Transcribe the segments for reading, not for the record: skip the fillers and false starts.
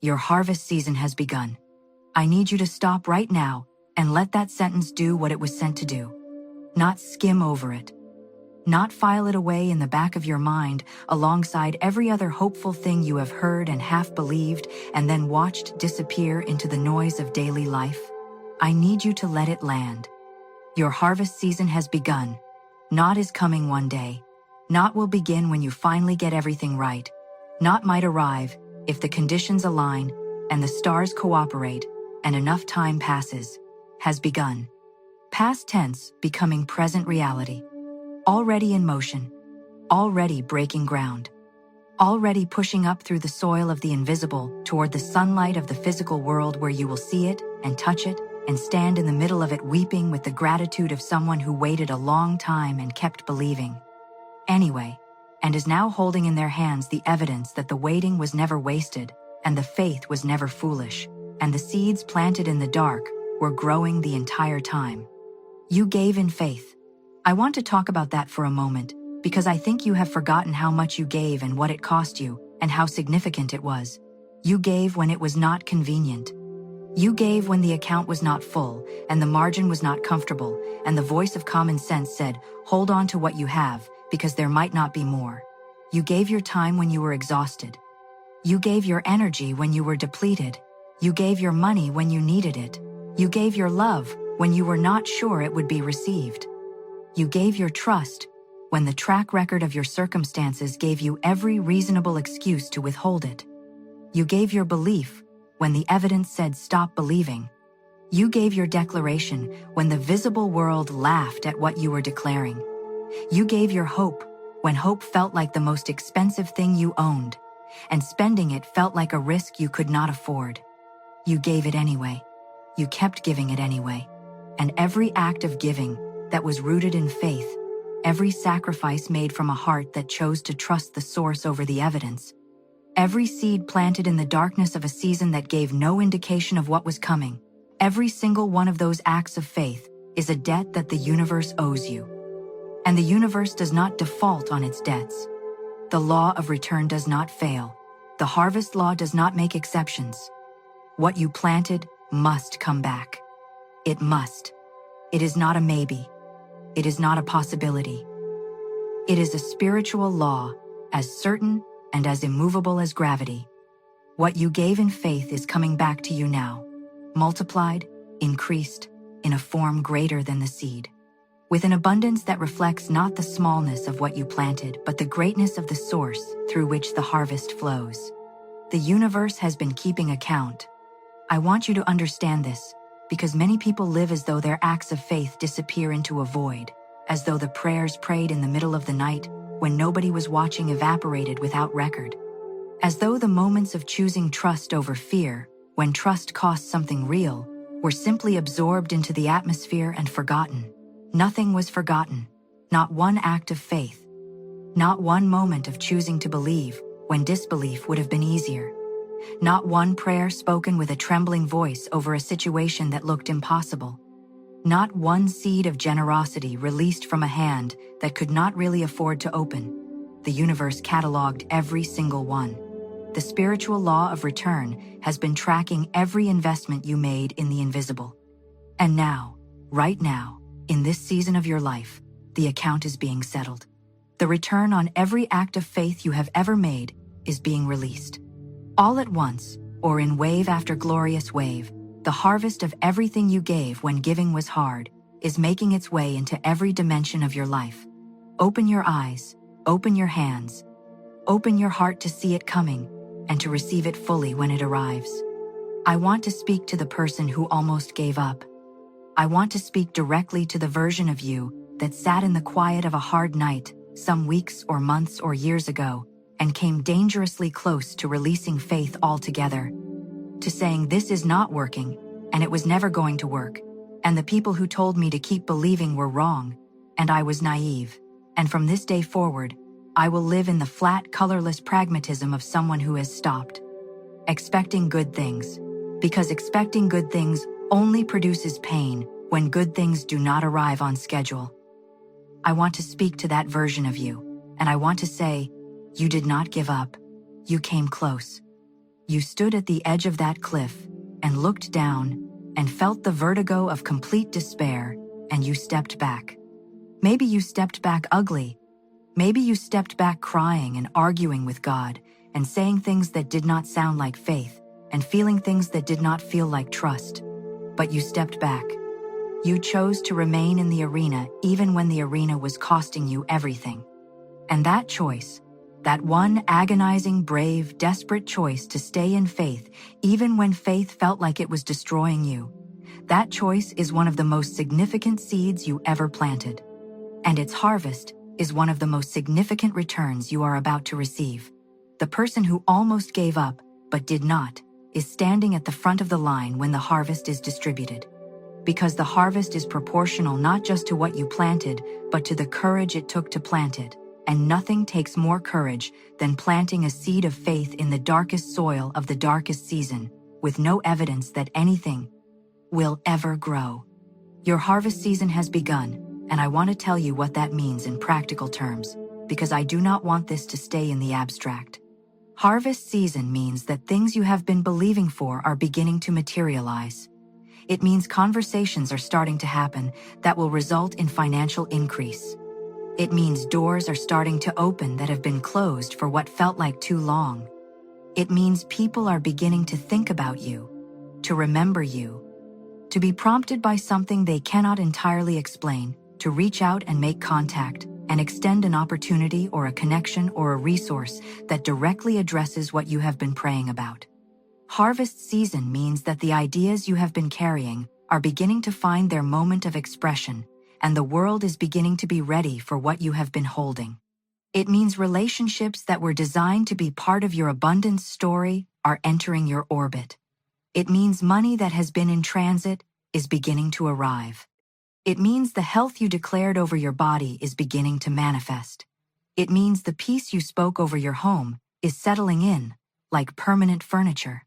Your harvest season has begun. I need you to stop right now and let that sentence do what it was sent to do. Not skim over it. Not file it away in the back of your mind alongside every other hopeful thing you have heard and half believed and then watched disappear into the noise of daily life. I need you to let it land. Your harvest season has begun. Not is coming one day. Not will begin when you finally get everything right. Not might arrive if the conditions align and the stars cooperate and enough time passes. Has begun. Past tense becoming present reality. Already in motion. Already breaking ground. Already pushing up through the soil of the invisible toward the sunlight of the physical world where you will see it and touch it and stand in the middle of it weeping with the gratitude of someone who waited a long time and kept believing. Anyway, and is now holding in their hands the evidence that the waiting was never wasted and the faith was never foolish, and the seeds planted in the dark were growing the entire time. You gave in faith. I want to talk about that for a moment, because I think you have forgotten how much you gave and what it cost you, and how significant it was. You gave when it was not convenient. You gave when the account was not full, and the margin was not comfortable, and the voice of common sense said, hold on to what you have, because there might not be more. You gave your time when you were exhausted. You gave your energy when you were depleted. You gave your money when you needed it. You gave your love when you were not sure it would be received. You gave your trust when the track record of your circumstances gave you every reasonable excuse to withhold it. You gave your belief when the evidence said stop believing. You gave your declaration when the visible world laughed at what you were declaring. You gave your hope when hope felt like the most expensive thing you owned, and spending it felt like a risk you could not afford. You gave it anyway. You kept giving it anyway. And every act of giving that was rooted in faith, every sacrifice made from a heart that chose to trust the source over the evidence, every seed planted in the darkness of a season that gave no indication of what was coming, every single one of those acts of faith is a debt that the universe owes you. And the universe does not default on its debts. The law of return does not fail. The harvest law does not make exceptions. What you planted must come back. It must. It is not a maybe. It is not a possibility. It is a spiritual law, as certain and as immovable as gravity. What you gave in faith is coming back to you now, multiplied, increased, in a form greater than the seed, with an abundance that reflects not the smallness of what you planted, but the greatness of the source through which the harvest flows. The universe has been keeping account. I want you to understand this, because many people live as though their acts of faith disappear into a void, as though the prayers prayed in the middle of the night, when nobody was watching, evaporated without record. As though the moments of choosing trust over fear, when trust cost something real, were simply absorbed into the atmosphere and forgotten. Nothing was forgotten. Not one act of faith. Not one moment of choosing to believe, when disbelief would have been easier. Not one prayer spoken with a trembling voice over a situation that looked impossible. Not one seed of generosity released from a hand that could not really afford to open. The universe cataloged every single one. The spiritual law of return has been tracking every investment you made in the invisible. And now, right now, in this season of your life, the account is being settled. The return on every act of faith you have ever made is being released. All at once, or in wave after glorious wave, the harvest of everything you gave when giving was hard is making its way into every dimension of your life. Open your eyes, open your hands, open your heart to see it coming and to receive it fully when it arrives. I want to speak to the person who almost gave up. I want to speak directly to the version of you that sat in the quiet of a hard night some weeks or months or years ago and came dangerously close to releasing faith altogether, to saying this is not working and it was never going to work, and the people who told me to keep believing were wrong, and I was naive, and from this day forward, I will live in the flat, colorless pragmatism of someone who has stopped expecting good things, because expecting good things only produces pain when good things do not arrive on schedule. I want to speak to that version of you, and I want to say, you did not give up. You came close. You stood at the edge of that cliff and looked down and felt the vertigo of complete despair, and you stepped back. Maybe you stepped back ugly. Maybe you stepped back crying and arguing with God and saying things that did not sound like faith and feeling things that did not feel like trust. But you stepped back. You chose to remain in the arena even when the arena was costing you everything. And that choice, that one agonizing, brave, desperate choice to stay in faith even when faith felt like it was destroying you, that choice is one of the most significant seeds you ever planted. And its harvest is one of the most significant returns you are about to receive. The person who almost gave up, but did not, is standing at the front of the line when the harvest is distributed. Because the harvest is proportional not just to what you planted, but to the courage it took to plant it. And nothing takes more courage than planting a seed of faith in the darkest soil of the darkest season, with no evidence that anything will ever grow. Your harvest season has begun, and I want to tell you what that means in practical terms, because I do not want this to stay in the abstract. Harvest season means that things you have been believing for are beginning to materialize. It means conversations are starting to happen that will result in financial increase. It means doors are starting to open that have been closed for what felt like too long. It means people are beginning to think about you, to remember you, to be prompted by something they cannot entirely explain, to reach out and make contact and extend an opportunity or a connection or a resource that directly addresses what you have been praying about. Harvest season means that the ideas you have been carrying are beginning to find their moment of expression, and the world is beginning to be ready for what you have been holding. It means relationships that were designed to be part of your abundance story are entering your orbit. It means money that has been in transit is beginning to arrive. It means the health you declared over your body is beginning to manifest. It means the peace you spoke over your home is settling in, like permanent furniture.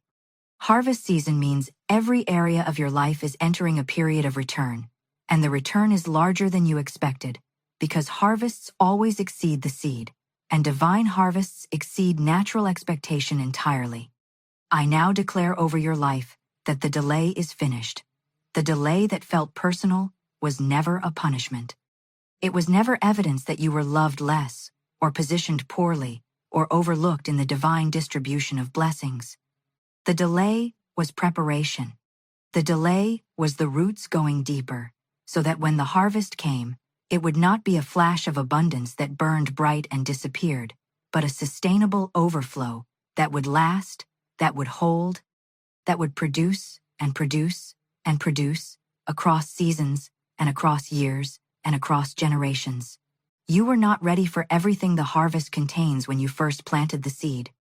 Harvest season means every area of your life is entering a period of return, and the return is larger than you expected, because harvests always exceed the seed, and divine harvests exceed natural expectation entirely. I now declare over your life that the delay is finished. The delay that felt personal was never a punishment. It was never evidence that you were loved less, or positioned poorly, or overlooked in the divine distribution of blessings. The delay was preparation. The delay was the roots going deeper, so that when the harvest came, it would not be a flash of abundance that burned bright and disappeared, but a sustainable overflow that would last, that would hold, that would produce and produce and produce across seasons and across years and across generations. You were not ready for everything the harvest contains when you first planted the seed,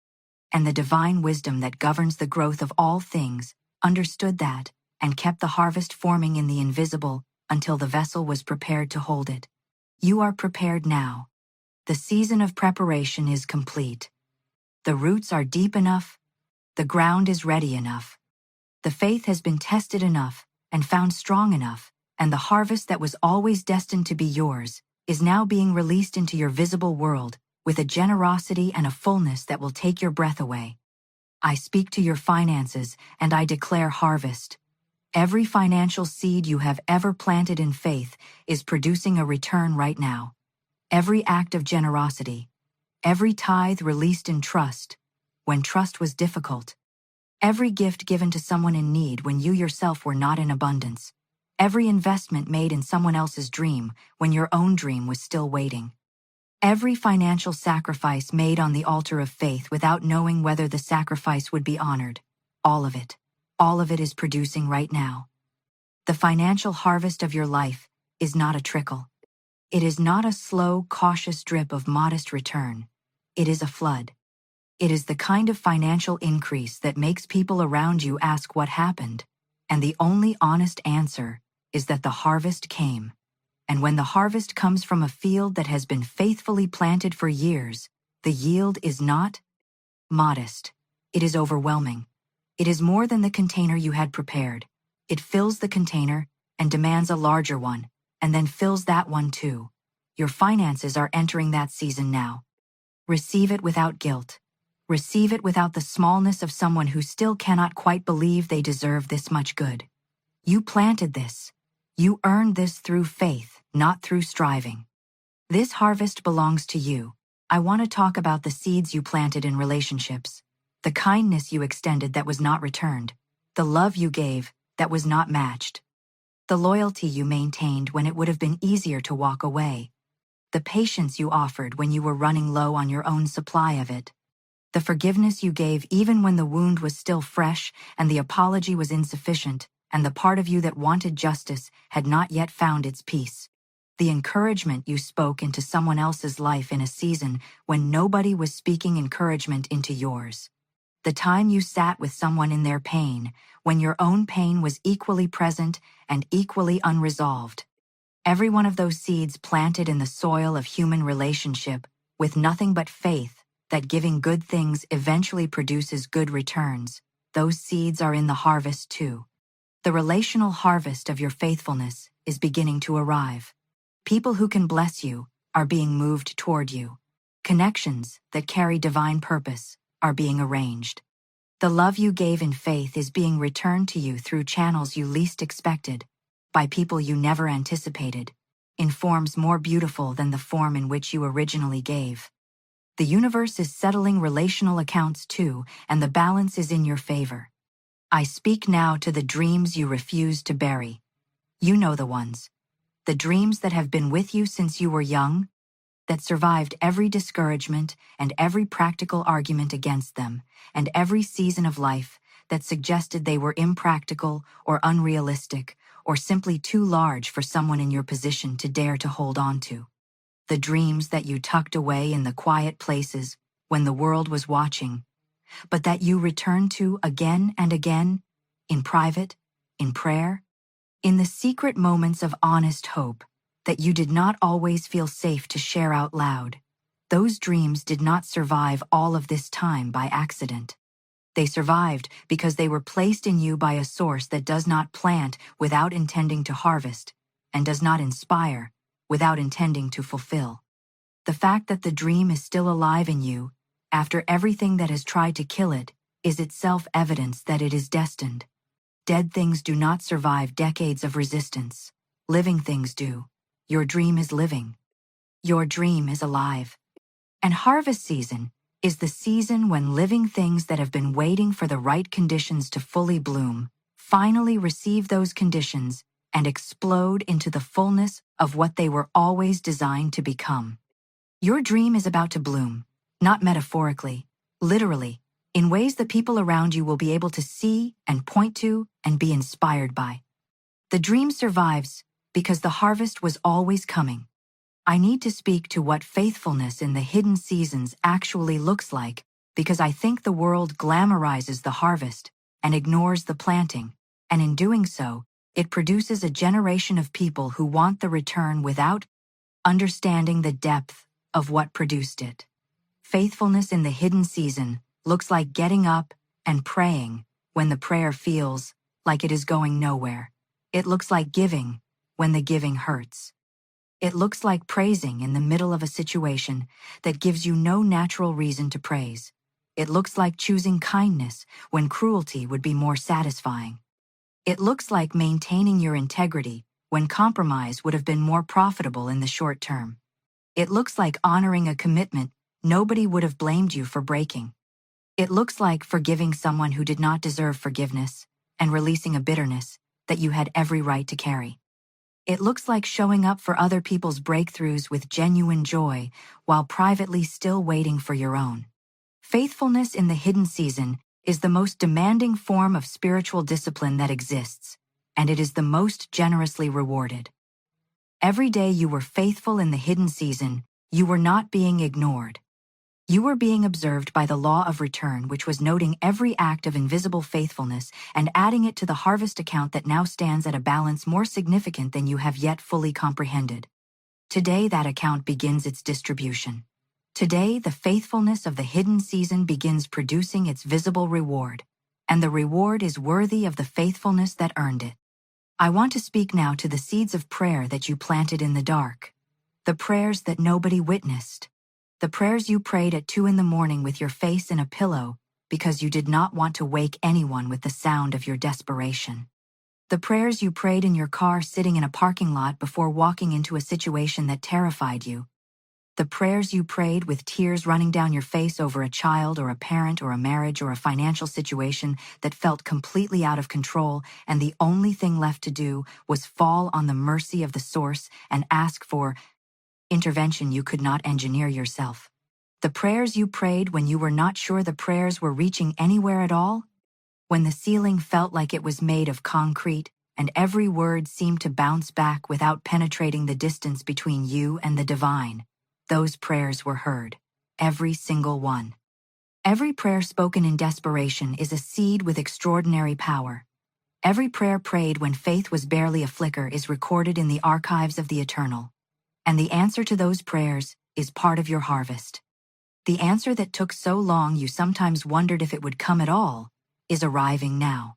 and the divine wisdom that governs the growth of all things understood that and kept the harvest forming in the invisible until the vessel was prepared to hold it. You are prepared now. The season of preparation is complete. The roots are deep enough. The ground is ready enough. The faith has been tested enough and found strong enough, and the harvest that was always destined to be yours is now being released into your visible world with a generosity and a fullness that will take your breath away. I speak to your finances and I declare harvest. Every financial seed you have ever planted in faith is producing a return right now. Every act of generosity, every tithe released in trust, when trust was difficult, every gift given to someone in need when you yourself were not in abundance, every investment made in someone else's dream when your own dream was still waiting, every financial sacrifice made on the altar of faith without knowing whether the sacrifice would be honored, all of it is producing right now. The financial harvest of your life is not a trickle. It is not a slow, cautious drip of modest return. It is a flood. It is the kind of financial increase that makes people around you ask what happened, and the only honest answer is that the harvest came. And when the harvest comes from a field that has been faithfully planted for years, the yield is not modest. It is overwhelming. It is more than the container you had prepared. It fills the container and demands a larger one, and then fills that one too. Your finances are entering that season now. Receive it without guilt. Receive it without the smallness of someone who still cannot quite believe they deserve this much good. You planted this. You earned this through faith, not through striving. This harvest belongs to you. I want to talk about the seeds you planted in relationships, the kindness you extended that was not returned, the love you gave that was not matched, the loyalty you maintained when it would have been easier to walk away, the patience you offered when you were running low on your own supply of it, the forgiveness you gave even when the wound was still fresh and the apology was insufficient, and the part of you that wanted justice had not yet found its peace. The encouragement you spoke into someone else's life in a season when nobody was speaking encouragement into yours. The time you sat with someone in their pain, when your own pain was equally present and equally unresolved. Every one of those seeds planted in the soil of human relationship, with nothing but faith that giving good things eventually produces good returns, those seeds are in the harvest too. The relational harvest of your faithfulness is beginning to arrive. People who can bless you are being moved toward you. Connections that carry divine purpose are being arranged. The love you gave in faith is being returned to you through channels you least expected, by people you never anticipated, in forms more beautiful than the form in which you originally gave. The universe is settling relational accounts too, and the balance is in your favor. I speak now to the dreams you refused to bury. You know the ones. The dreams that have been with you since you were young, that survived every discouragement and every practical argument against them, and every season of life that suggested they were impractical or unrealistic or simply too large for someone in your position to dare to hold on to. The dreams that you tucked away in the quiet places when the world was watching, but that you returned to again and again, in private, in prayer, in the secret moments of honest hope that you did not always feel safe to share out loud. Those dreams did not survive all of this time by accident. They survived because they were placed in you by a source that does not plant without intending to harvest, and does not inspire without intending to fulfill. The fact that the dream is still alive in you, after everything that has tried to kill it, is itself evidence that it is destined. Dead things do not survive decades of resistance. Living things do. Your dream is living. Your dream is alive. And harvest season is the season when living things that have been waiting for the right conditions to fully bloom, finally receive those conditions and explode into the fullness of what they were always designed to become. Your dream is about to bloom, not metaphorically, literally, in ways that people around you will be able to see and point to and be inspired by. The dream survives because the harvest was always coming. I need to speak to what faithfulness in the hidden seasons actually looks like, because I think the world glamorizes the harvest and ignores the planting, and in doing so, it produces a generation of people who want the return without understanding the depth of what produced it. Faithfulness in the hidden season looks like getting up and praying when the prayer feels like it is going nowhere. It looks like giving when the giving hurts. It looks like praising in the middle of a situation that gives you no natural reason to praise. It looks like choosing kindness when cruelty would be more satisfying. It looks like maintaining your integrity when compromise would have been more profitable in the short term. It looks like honoring a commitment nobody would have blamed you for breaking. It looks like forgiving someone who did not deserve forgiveness and releasing a bitterness that you had every right to carry. It looks like showing up for other people's breakthroughs with genuine joy while privately still waiting for your own. Faithfulness in the hidden season is the most demanding form of spiritual discipline that exists, and it is the most generously rewarded. Every day you were faithful in the hidden season, you were not being ignored. You were being observed by the law of return, which was noting every act of invisible faithfulness and adding it to the harvest account that now stands at a balance more significant than you have yet fully comprehended. Today that account begins its distribution. Today the faithfulness of the hidden season begins producing its visible reward, and the reward is worthy of the faithfulness that earned it. I want to speak now to the seeds of prayer that you planted in the dark, the prayers that nobody witnessed, The prayers you prayed at 2 in the morning with your face in a pillow because you did not want to wake anyone with the sound of your desperation. The prayers you prayed in your car sitting in a parking lot before walking into a situation that terrified you. The prayers you prayed with tears running down your face over a child or a parent or a marriage or a financial situation that felt completely out of control, and the only thing left to do was fall on the mercy of the source and ask for intervention you could not engineer yourself. The prayers you prayed when you were not sure the prayers were reaching anywhere at all, when the ceiling felt like it was made of concrete and every word seemed to bounce back without penetrating the distance between you and the divine. Those prayers were heard, every single one. Every prayer spoken in desperation is a seed with extraordinary power. Every prayer prayed when faith was barely a flicker is recorded in the archives of the eternal. And the answer to those prayers is part of your harvest. The answer that took so long you sometimes wondered if it would come at all is arriving now.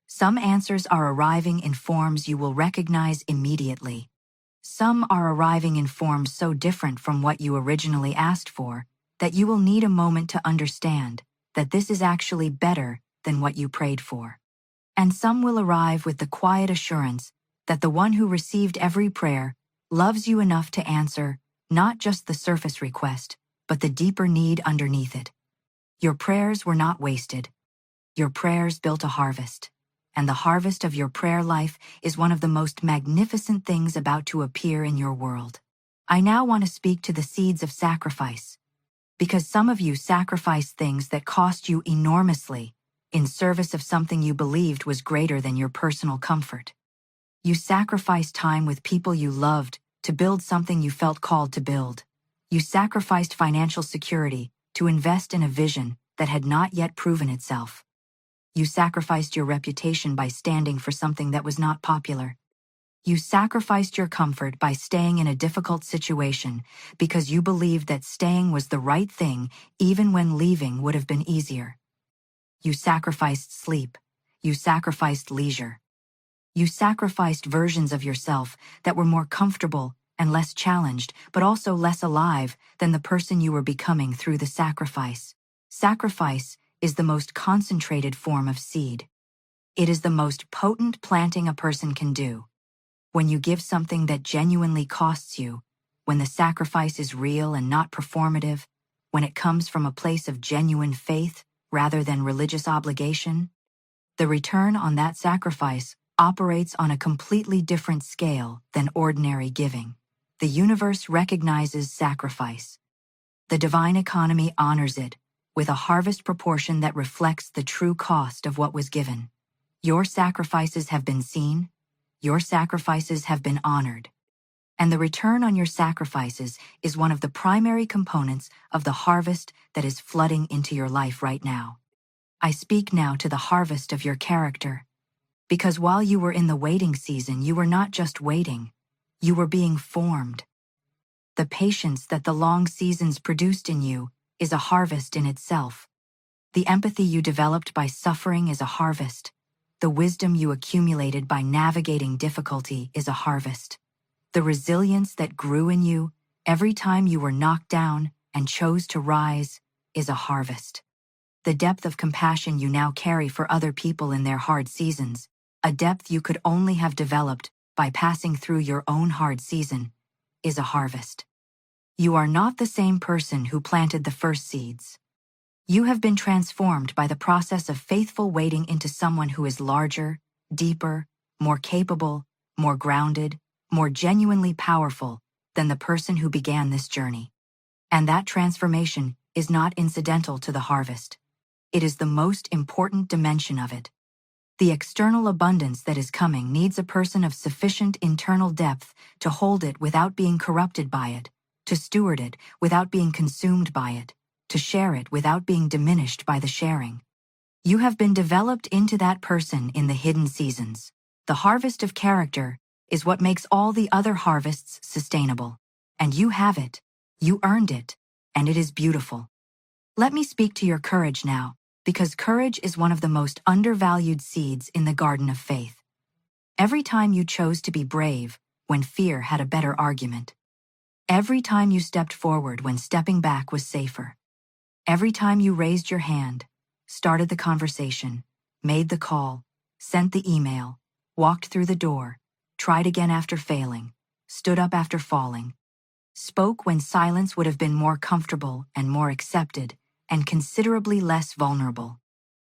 Some answers are arriving in forms you will recognize immediately. Some are arriving in forms so different from what you originally asked for that you will need a moment to understand that this is actually better than what you prayed for. And some will arrive with the quiet assurance that the one who received every prayer loves you enough to answer not just the surface request, but the deeper need underneath it. Your prayers were not wasted. Your prayers built a harvest. And the harvest of your prayer life is one of the most magnificent things about to appear in your world. I now want to speak to the seeds of sacrifice, because some of you sacrificed things that cost you enormously in service of something you believed was greater than your personal comfort. You sacrificed time with people you loved to build something you felt called to build. You sacrificed financial security to invest in a vision that had not yet proven itself. You sacrificed your reputation by standing for something that was not popular. You sacrificed your comfort by staying in a difficult situation because you believed that staying was the right thing even when leaving would have been easier. You sacrificed sleep. You sacrificed leisure. You sacrificed versions of yourself that were more comfortable and less challenged, but also less alive than the person you were becoming through the sacrifice. Sacrifice is the most concentrated form of seed. It is the most potent planting a person can do. When you give something that genuinely costs you, when the sacrifice is real and not performative, when it comes from a place of genuine faith rather than religious obligation, the return on that sacrifice operates on a completely different scale than ordinary giving. The universe recognizes sacrifice. The divine economy honors it with a harvest proportion that reflects the true cost of what was given. Your sacrifices have been seen. Your sacrifices have been honored. And the return on your sacrifices is one of the primary components of the harvest that is flooding into your life right now. I speak now to the harvest of your character. Because while you were in the waiting season, you were not just waiting. You were being formed. The patience that the long seasons produced in you is a harvest in itself. The empathy you developed by suffering is a harvest. The wisdom you accumulated by navigating difficulty is a harvest. The resilience that grew in you every time you were knocked down and chose to rise is a harvest. The depth of compassion you now carry for other people in their hard seasons, a depth you could only have developed by passing through your own hard season, is a harvest. You are not the same person who planted the first seeds. You have been transformed by the process of faithful waiting into someone who is larger, deeper, more capable, more grounded, more genuinely powerful than the person who began this journey. And that transformation is not incidental to the harvest. It is the most important dimension of it. The external abundance that is coming needs a person of sufficient internal depth to hold it without being corrupted by it, to steward it without being consumed by it, to share it without being diminished by the sharing. You have been developed into that person in the hidden seasons. The harvest of character is what makes all the other harvests sustainable. And you have it. You earned it. And it is beautiful. Let me speak to your courage now, because courage is one of the most undervalued seeds in the garden of faith. Every time you chose to be brave when fear had a better argument. Every time you stepped forward when stepping back was safer. Every time you raised your hand, started the conversation, made the call, sent the email, walked through the door, tried again after failing, stood up after falling, spoke when silence would have been more comfortable and more accepted, and considerably less vulnerable.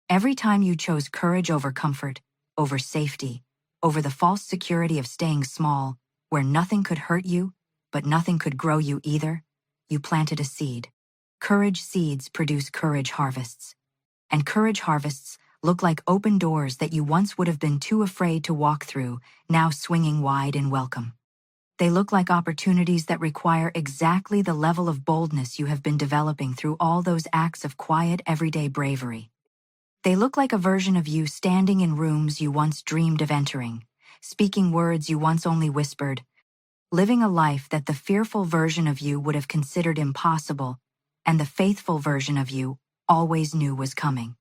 Every time you chose courage over comfort, over safety, over the false security of staying small, where nothing could hurt you, but nothing could grow you either, you planted a seed. Courage seeds produce courage harvests. And courage harvests look like open doors that you once would have been too afraid to walk through, now swinging wide in welcome. They look like opportunities that require exactly the level of boldness you have been developing through all those acts of quiet, everyday bravery. They look like a version of you standing in rooms you once dreamed of entering, speaking words you once only whispered, living a life that the fearful version of you would have considered impossible, and the faithful version of you always knew was coming.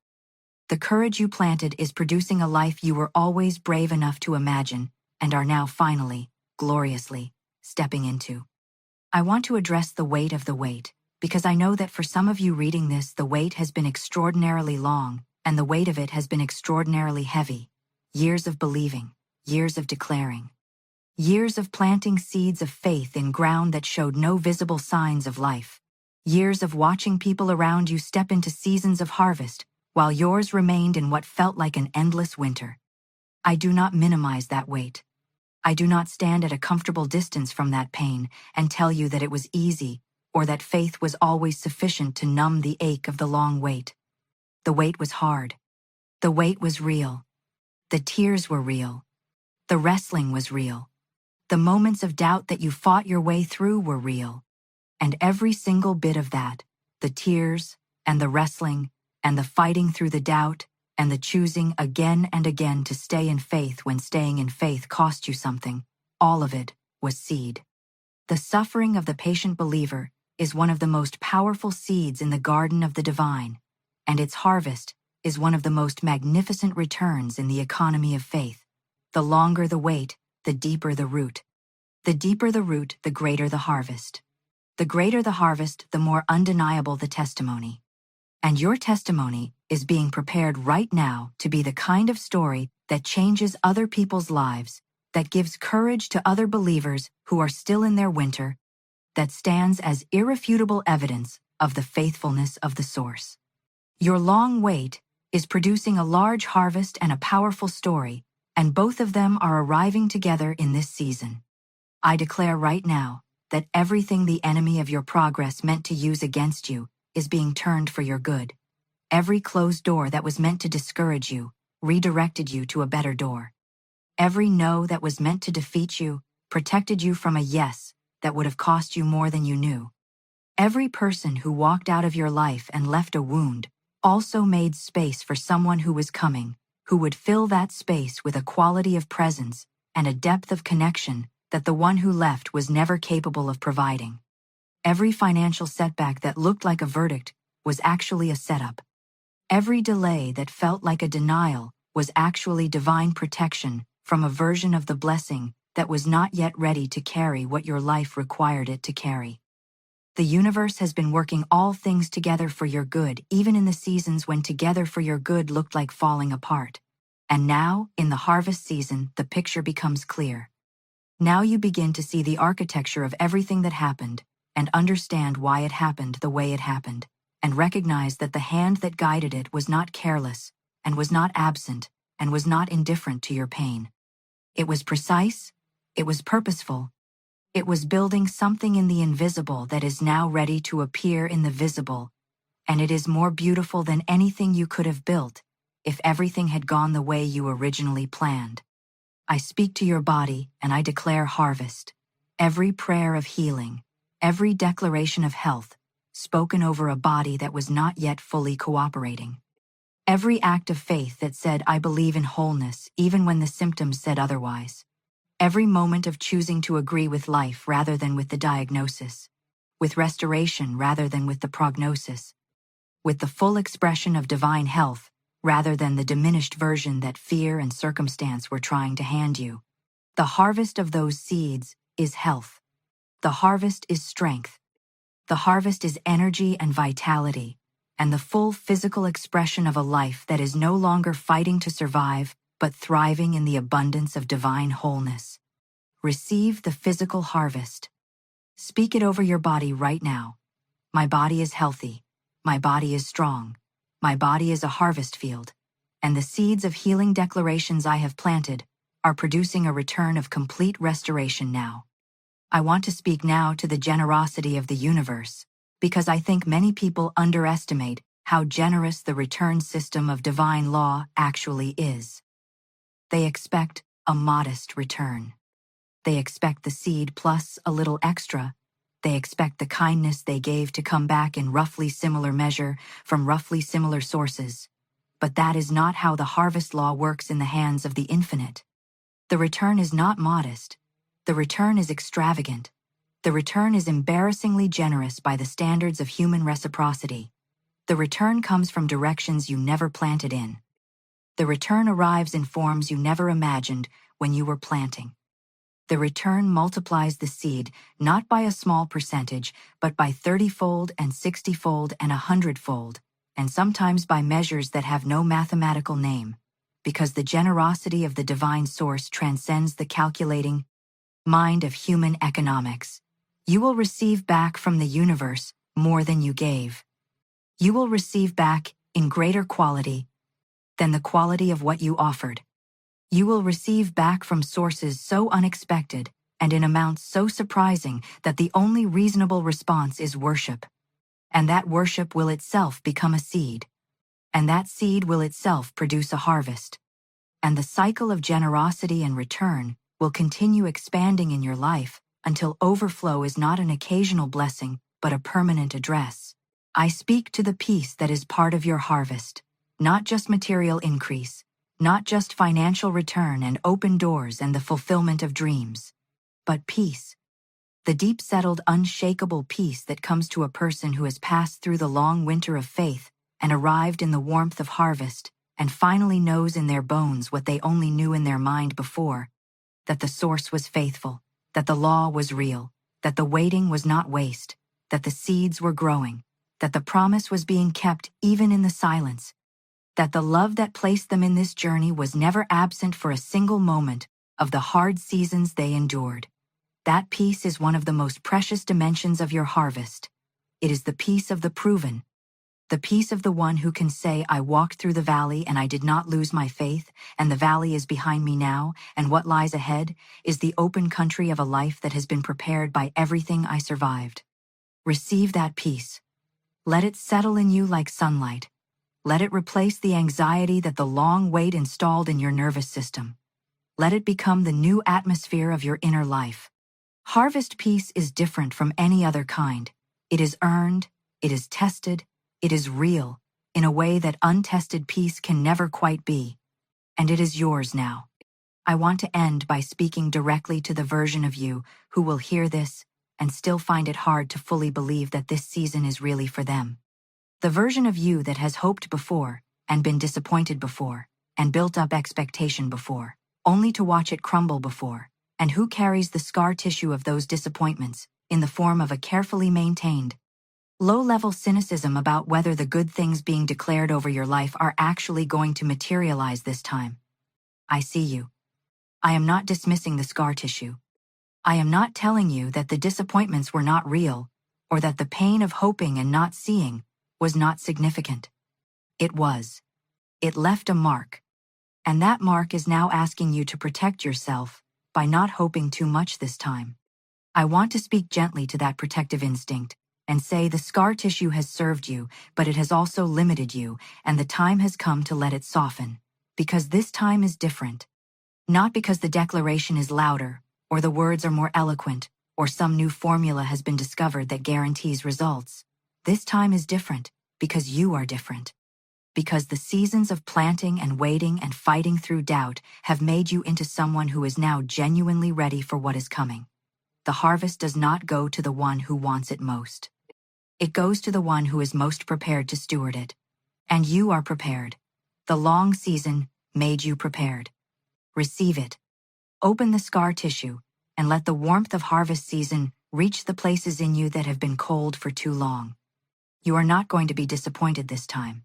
The courage you planted is producing a life you were always brave enough to imagine and are now finally, gloriously, stepping into. I want to address the weight of the wait, because I know that for some of you reading this, the wait has been extraordinarily long, and the weight of it has been extraordinarily heavy. Years of believing, years of declaring, years of planting seeds of faith in ground that showed no visible signs of life. Years of watching people around you step into seasons of harvest, while yours remained in what felt like an endless winter. I do not minimize that weight. I do not stand at a comfortable distance from that pain and tell you that it was easy or that faith was always sufficient to numb the ache of the long wait. The wait was hard. The wait was real. The tears were real. The wrestling was real. The moments of doubt that you fought your way through were real. And every single bit of that, the tears and the wrestling and the fighting through the doubt and the choosing again and again to stay in faith when staying in faith cost you something, all of it was seed. The suffering of the patient believer is one of the most powerful seeds in the garden of the divine, and its harvest is one of the most magnificent returns in the economy of faith. The longer the wait, the deeper the root. The deeper the root, the greater the harvest. The greater the harvest, the more undeniable the testimony. And your testimony is being prepared right now to be the kind of story that changes other people's lives, that gives courage to other believers who are still in their winter, that stands as irrefutable evidence of the faithfulness of the source. Your long wait is producing a large harvest and a powerful story, and both of them are arriving together in this season. I declare right now that everything the enemy of your progress meant to use against you is being turned for your good. Every closed door that was meant to discourage you redirected you to a better door. Every no that was meant to defeat you protected you from a yes that would have cost you more than you knew. Every person who walked out of your life and left a wound also made space for someone who was coming, who would fill that space with a quality of presence and a depth of connection that the one who left was never capable of providing. Every financial setback that looked like a verdict was actually a setup. Every delay that felt like a denial was actually divine protection from a version of the blessing that was not yet ready to carry what your life required it to carry. The universe has been working all things together for your good, even in the seasons when together for your good looked like falling apart. And now, in the harvest season, the picture becomes clear. Now you begin to see the architecture of everything that happened, and understand why it happened the way it happened, and recognize that the hand that guided it was not careless, and was not absent, and was not indifferent to your pain. It was precise, it was purposeful, it was building something in the invisible that is now ready to appear in the visible, and it is more beautiful than anything you could have built if everything had gone the way you originally planned. I speak to your body and I declare harvest. Every prayer of healing, every declaration of health, spoken over a body that was not yet fully cooperating. Every act of faith that said, I believe in wholeness, even when the symptoms said otherwise. Every moment of choosing to agree with life rather than with the diagnosis, with restoration rather than with the prognosis, with the full expression of divine health rather than the diminished version that fear and circumstance were trying to hand you. The harvest of those seeds is health. The harvest is strength. The harvest is energy and vitality, and the full physical expression of a life that is no longer fighting to survive, but thriving in the abundance of divine wholeness. Receive the physical harvest. Speak it over your body right now. My body is healthy. My body is strong. My body is a harvest field. And the seeds of healing declarations I have planted are producing a return of complete restoration now. I want to speak now to the generosity of the universe, because I think many people underestimate how generous the return system of divine law actually is. They expect a modest return. They expect the seed plus a little extra. They expect the kindness they gave to come back in roughly similar measure from roughly similar sources. But that is not how the harvest law works in the hands of the infinite. The return is not modest. The return is extravagant. The return is embarrassingly generous by the standards of human reciprocity. The return comes from directions you never planted in. The return arrives in forms you never imagined when you were planting. The return multiplies the seed not by a small percentage, but by 30-fold and 60-fold and 100-fold, and sometimes by measures that have no mathematical name, because the generosity of the divine source transcends the calculating mind of human economics. You will receive back from the universe more than you gave. You will receive back in greater quality than the quality of what you offered. You will receive back from sources so unexpected and in amounts so surprising that the only reasonable response is worship. And that worship will itself become a seed. And that seed will itself produce a harvest. And the cycle of generosity and return will continue expanding in your life until overflow is not an occasional blessing, but a permanent address. I speak to the peace that is part of your harvest, not just material increase, not just financial return and open doors and the fulfillment of dreams, but peace. The deep-settled, unshakable peace that comes to a person who has passed through the long winter of faith and arrived in the warmth of harvest and finally knows in their bones what they only knew in their mind before, that the source was faithful, that the law was real, that the waiting was not waste, that the seeds were growing, that the promise was being kept even in the silence, that the love that placed them in this journey was never absent for a single moment of the hard seasons they endured. That peace is one of the most precious dimensions of your harvest. It is the peace of the proven, the peace of the one who can say, I walked through the valley and I did not lose my faith, and the valley is behind me now, and what lies ahead is the open country of a life that has been prepared by everything I survived. Receive that peace. Let it settle in you like sunlight. Let it replace the anxiety that the long wait installed in your nervous system. Let it become the new atmosphere of your inner life. Harvest peace is different from any other kind. It is earned, it is tested, it is real, in a way that untested peace can never quite be. And it is yours now. I want to end by speaking directly to the version of you who will hear this and still find it hard to fully believe that this season is really for them. The version of you that has hoped before, and been disappointed before, and built up expectation before, only to watch it crumble before, and who carries the scar tissue of those disappointments in the form of a carefully maintained, low-level cynicism about whether the good things being declared over your life are actually going to materialize this time. I see you. I am not dismissing the scar tissue. I am not telling you that the disappointments were not real, or that the pain of hoping and not seeing was not significant. It was. It left a mark. And that mark is now asking you to protect yourself by not hoping too much this time. I want to speak gently to that protective instinct and say the scar tissue has served you, but it has also limited you, and the time has come to let it soften. Because this time is different. Not because the declaration is louder, or the words are more eloquent, or some new formula has been discovered that guarantees results. This time is different because you are different. Because the seasons of planting and waiting and fighting through doubt have made you into someone who is now genuinely ready for what is coming. The harvest does not go to the one who wants it most. It goes to the one who is most prepared to steward it. And you are prepared. The long season made you prepared. Receive it. Open the scar tissue and let the warmth of harvest season reach the places in you that have been cold for too long. You are not going to be disappointed this time.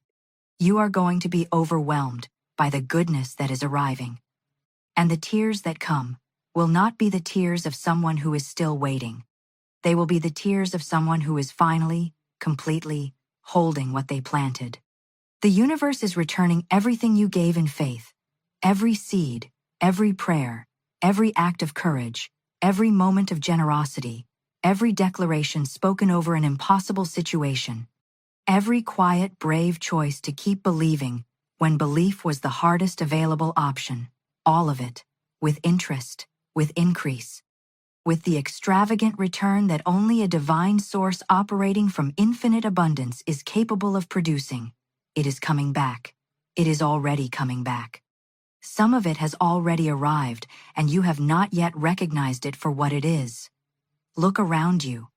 You are going to be overwhelmed by the goodness that is arriving. And the tears that come will not be the tears of someone who is still waiting. They will be the tears of someone who is finally, completely, holding what they planted. The universe is returning everything you gave in faith, every seed, every prayer, every act of courage, every moment of generosity, every declaration spoken over an impossible situation, every quiet, brave choice to keep believing when belief was the hardest available option. All of it, with interest, with increase, with the extravagant return that only a divine source operating from infinite abundance is capable of producing. It is coming back. It is already coming back. Some of it has already arrived, and you have not yet recognized it for what it is. Look around you.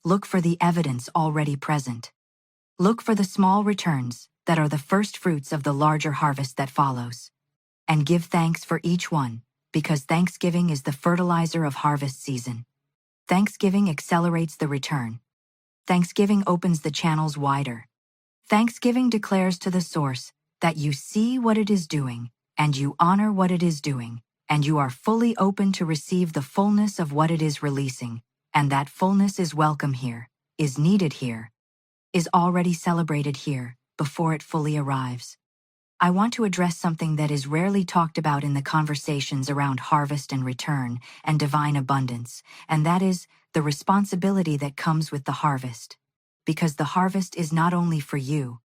Look for the evidence already present. Look for the small returns that are the first fruits of the larger harvest that follows. And give thanks for each one, because Thanksgiving is the fertilizer of harvest season. Thanksgiving accelerates the return. Thanksgiving opens the channels wider. Thanksgiving declares to the source that you see what it is doing, and you honor what it is doing, and you are fully open to receive the fullness of what it is releasing, and that fullness is welcome here, is needed here, is already celebrated here, before it fully arrives. I want to address something that is rarely talked about in the conversations around harvest and return and divine abundance, and that is the responsibility that comes with the harvest. Because the harvest is not only for you.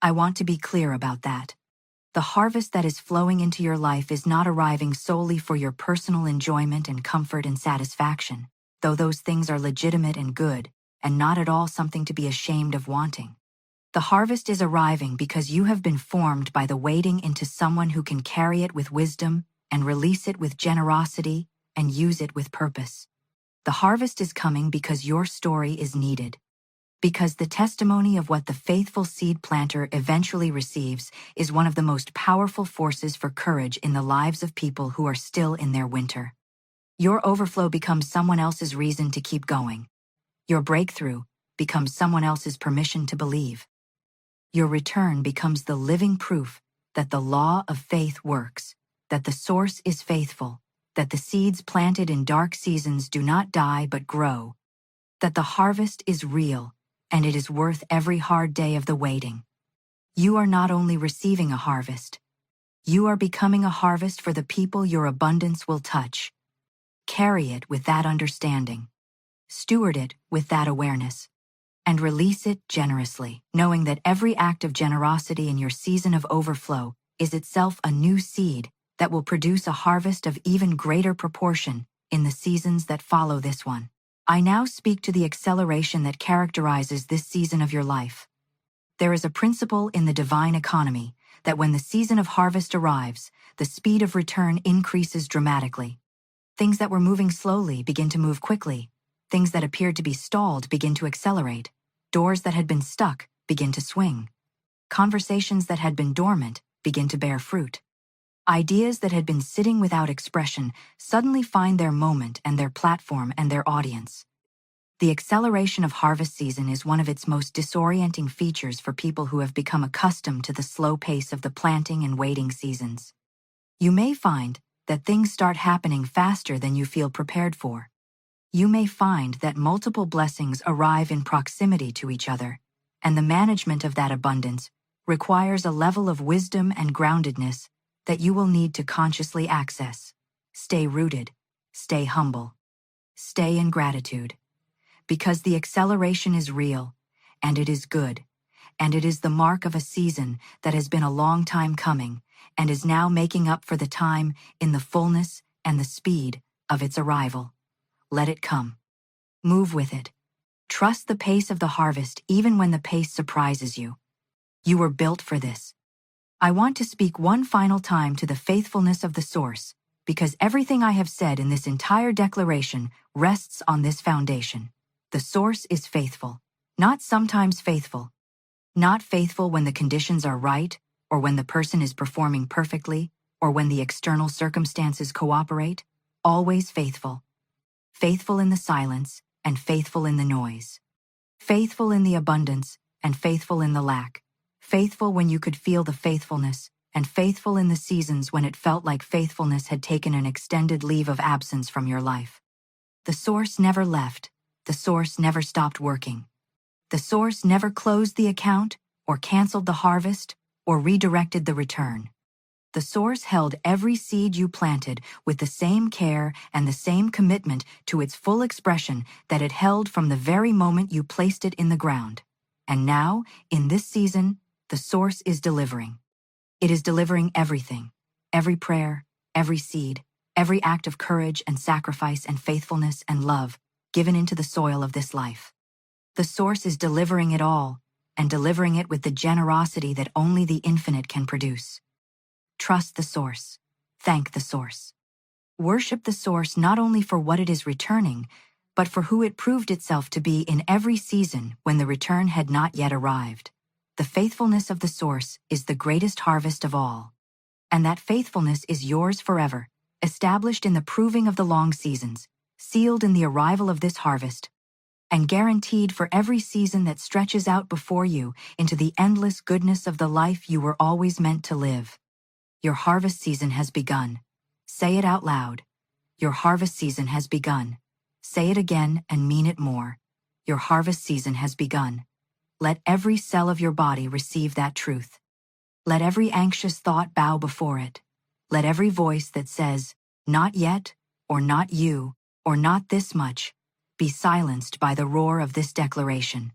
I want to be clear about that. The harvest that is flowing into your life is not arriving solely for your personal enjoyment and comfort and satisfaction, though those things are legitimate and good, and not at all something to be ashamed of wanting. The harvest is arriving because you have been formed by the waiting into someone who can carry it with wisdom and release it with generosity and use it with purpose. The harvest is coming because your story is needed. Because the testimony of what the faithful seed planter eventually receives is one of the most powerful forces for courage in the lives of people who are still in their winter. Your overflow becomes someone else's reason to keep going. Your breakthrough becomes someone else's permission to believe. Your return becomes the living proof that the law of faith works, that the source is faithful, that the seeds planted in dark seasons do not die but grow, that the harvest is real, and it is worth every hard day of the waiting. You are not only receiving a harvest, you are becoming a harvest for the people your abundance will touch. Carry it with that understanding. Steward it with that awareness. And release it generously, knowing that every act of generosity in your season of overflow is itself a new seed that will produce a harvest of even greater proportion in the seasons that follow this one. I now speak to the acceleration that characterizes this season of your life. There is a principle in the divine economy that when the season of harvest arrives, the speed of return increases dramatically. Things that were moving slowly begin to move quickly. Things that appeared to be stalled begin to accelerate. Doors that had been stuck begin to swing. Conversations that had been dormant begin to bear fruit. Ideas that had been sitting without expression suddenly find their moment and their platform and their audience. The acceleration of harvest season is one of its most disorienting features for people who have become accustomed to the slow pace of the planting and waiting seasons. You may find that things start happening faster than you feel prepared for. You may find that multiple blessings arrive in proximity to each other, and the management of that abundance requires a level of wisdom and groundedness that you will need to consciously access. Stay rooted, stay humble, stay in gratitude, because the acceleration is real, and it is good, and it is the mark of a season that has been a long time coming and is now making up for the time in the fullness and the speed of its arrival. Let it come. Move with it. Trust the pace of the harvest even when the pace surprises you. You were built for this. I want to speak one final time to the faithfulness of the source, because everything I have said in this entire declaration rests on this foundation. The source is faithful, not sometimes faithful. Not faithful when the conditions are right, or when the person is performing perfectly, or when the external circumstances cooperate. Always faithful. Faithful in the silence, and faithful in the noise. Faithful in the abundance, and faithful in the lack. Faithful when you could feel the faithfulness, and faithful in the seasons when it felt like faithfulness had taken an extended leave of absence from your life. The source never left. The source never stopped working. The source never closed the account, or canceled the harvest, or redirected the return. The source held every seed you planted with the same care and the same commitment to its full expression that it held from the very moment you placed it in the ground. And now, in this season, the source is delivering. It is delivering everything. Every prayer, every seed, every act of courage and sacrifice and faithfulness and love given into the soil of this life. The source is delivering it all, and delivering it with the generosity that only the infinite can produce. Trust the source. Thank the source. Worship the source not only for what it is returning, but for who it proved itself to be in every season when the return had not yet arrived. The faithfulness of the source is the greatest harvest of all. And that faithfulness is yours forever, established in the proving of the long seasons, sealed in the arrival of this harvest, and guaranteed for every season that stretches out before you into the endless goodness of the life you were always meant to live. Your harvest season has begun. Say it out loud. Your harvest season has begun. Say it again and mean it more. Your harvest season has begun. Let every cell of your body receive that truth. Let every anxious thought bow before it. Let every voice that says, "Not yet," or "Not you," or "Not this much," be silenced by the roar of this declaration.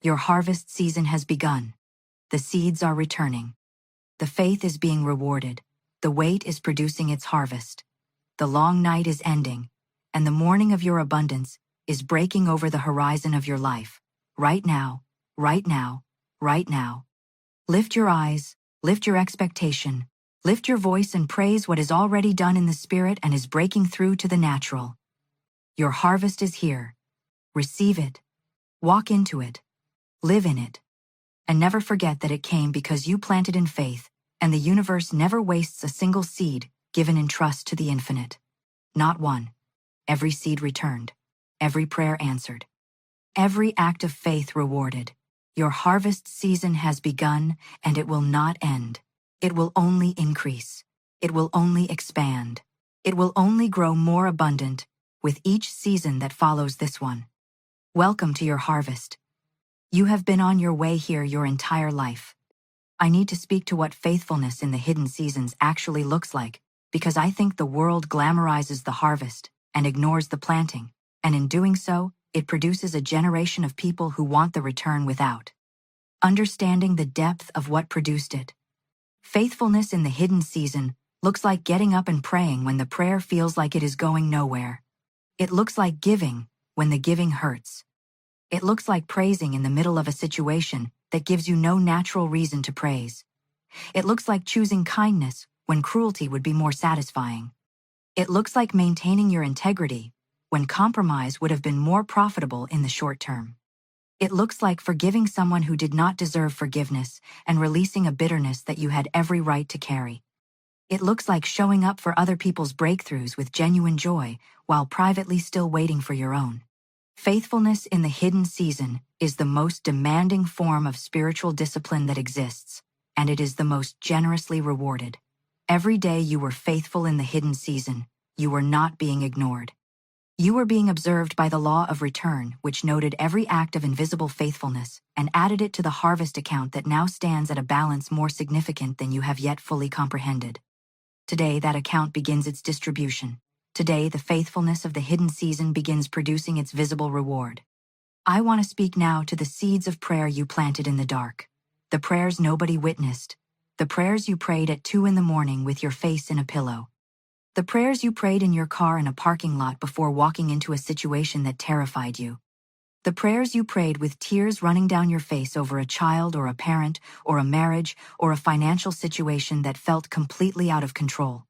Your harvest season has begun. The seeds are returning. The faith is being rewarded. The wait is producing its harvest. The long night is ending, and the morning of your abundance is breaking over the horizon of your life. Right now, right now, right now. Lift your eyes, lift your expectation, lift your voice and praise what is already done in the spirit and is breaking through to the natural. Your harvest is here. Receive it. Walk into it. Live in it. And never forget that it came because you planted in faith, and the universe never wastes a single seed given in trust to the infinite. Not one. Every seed returned. Every prayer answered. Every act of faith rewarded. Your harvest season has begun, and it will not end. It will only increase. It will only expand. It will only grow more abundant with each season that follows this one. Welcome to your harvest. You have been on your way here your entire life. I need to speak to what faithfulness in the hidden seasons actually looks like, because I think the world glamorizes the harvest and ignores the planting, and in doing so, it produces a generation of people who want the return without understanding the depth of what produced it. Faithfulness in the hidden season looks like getting up and praying when the prayer feels like it is going nowhere. It looks like giving when the giving hurts. It looks like praising in the middle of a situation that gives you no natural reason to praise. It looks like choosing kindness when cruelty would be more satisfying. It looks like maintaining your integrity when compromise would have been more profitable in the short term. It looks like forgiving someone who did not deserve forgiveness and releasing a bitterness that you had every right to carry. It looks like showing up for other people's breakthroughs with genuine joy while privately still waiting for your own. Faithfulness in the hidden season is the most demanding form of spiritual discipline that exists, and it is the most generously rewarded. Every day you were faithful in the hidden season, you were not being ignored. You were being observed by the law of return, which noted every act of invisible faithfulness and added it to the harvest account that now stands at a balance more significant than you have yet fully comprehended. Today, that account begins its distribution. Today, the faithfulness of the hidden season begins producing its visible reward. I want to speak now to the seeds of prayer you planted in the dark. The prayers nobody witnessed. The prayers you prayed at 2 a.m. with your face in a pillow. The prayers you prayed in your car in a parking lot before walking into a situation that terrified you. The prayers you prayed with tears running down your face over a child or a parent or a marriage or a financial situation that felt completely out of control.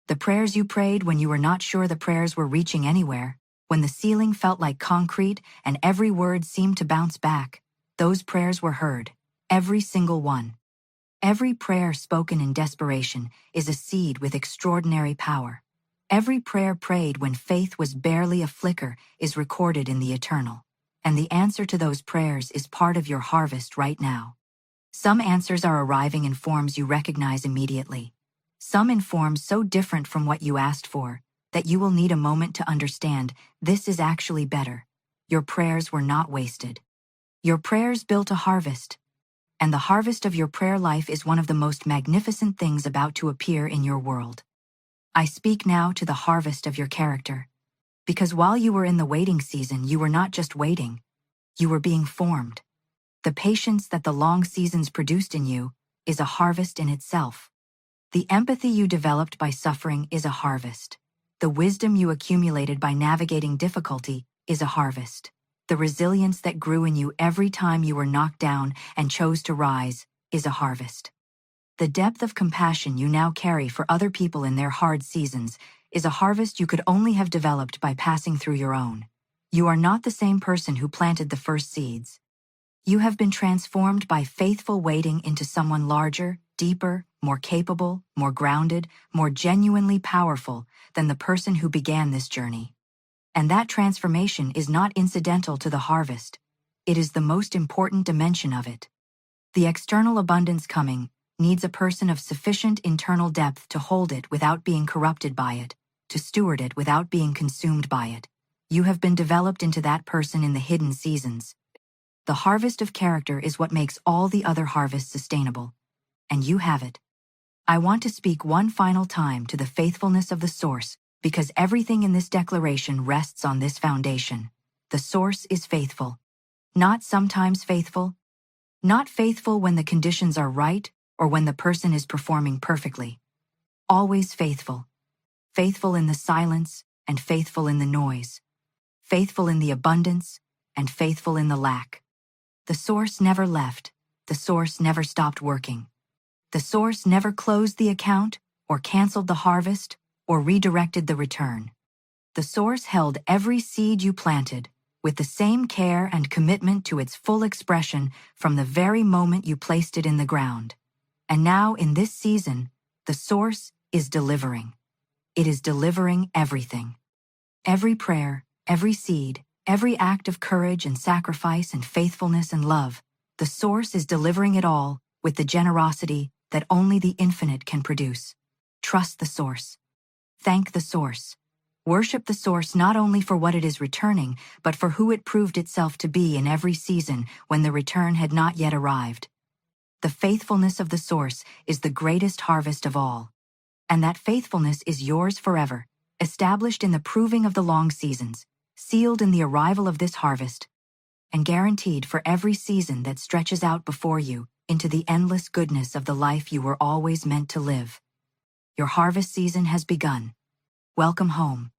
The prayers you prayed when you were not sure the prayers were reaching anywhere, when the ceiling felt like concrete and every word seemed to bounce back. Those prayers were heard, every single one. Every prayer spoken in desperation is a seed with extraordinary power. Every prayer prayed when faith was barely a flicker is recorded in the eternal. And the answer to those prayers is part of your harvest right now. Some answers are arriving in forms you recognize immediately. Some in forms so different from what you asked for that you will need a moment to understand this is actually better. Your prayers were not wasted. Your prayers built a harvest. And the harvest of your prayer life is one of the most magnificent things about to appear in your world. I speak now to the harvest of your character. Because while you were in the waiting season, you were not just waiting. You were being formed. The patience that the long seasons produced in you is a harvest in itself. The empathy you developed by suffering is a harvest. The wisdom you accumulated by navigating difficulty is a harvest. The resilience that grew in you every time you were knocked down and chose to rise is a harvest. The depth of compassion you now carry for other people in their hard seasons is a harvest you could only have developed by passing through your own. You are not the same person who planted the first seeds. You have been transformed by faithful waiting into someone larger, deeper, more capable, more grounded, more genuinely powerful than the person who began this journey. And that transformation is not incidental to the harvest. It is the most important dimension of it. The external abundance coming needs a person of sufficient internal depth to hold it without being corrupted by it, to steward it without being consumed by it. You have been developed into that person in the hidden seasons. The harvest of character is what makes all the other harvests sustainable. And you have it. I want to speak one final time to the faithfulness of the source, because everything in this declaration rests on this foundation. The source is faithful. Not sometimes faithful. Not faithful when the conditions are right or when the person is performing perfectly. Always faithful. Faithful in the silence and faithful in the noise. Faithful in the abundance and faithful in the lack. The source never left. The source never stopped working. The source never closed the account or canceled the harvest or redirected the return. The source held every seed you planted with the same care and commitment to its full expression from the very moment you placed it in the ground. And now, in this season, the source is delivering. It is delivering everything. Every prayer, every seed, every act of courage and sacrifice and faithfulness and love, the source is delivering it all with the generosity that only the infinite can produce. Trust the source. Thank the source. Worship the source not only for what it is returning, but for who it proved itself to be in every season when the return had not yet arrived. The faithfulness of the source is the greatest harvest of all. And that faithfulness is yours forever, established in the proving of the long seasons, sealed in the arrival of this harvest, and guaranteed for every season that stretches out before you into the endless goodness of the life you were always meant to live. Your harvest season has begun. Welcome home.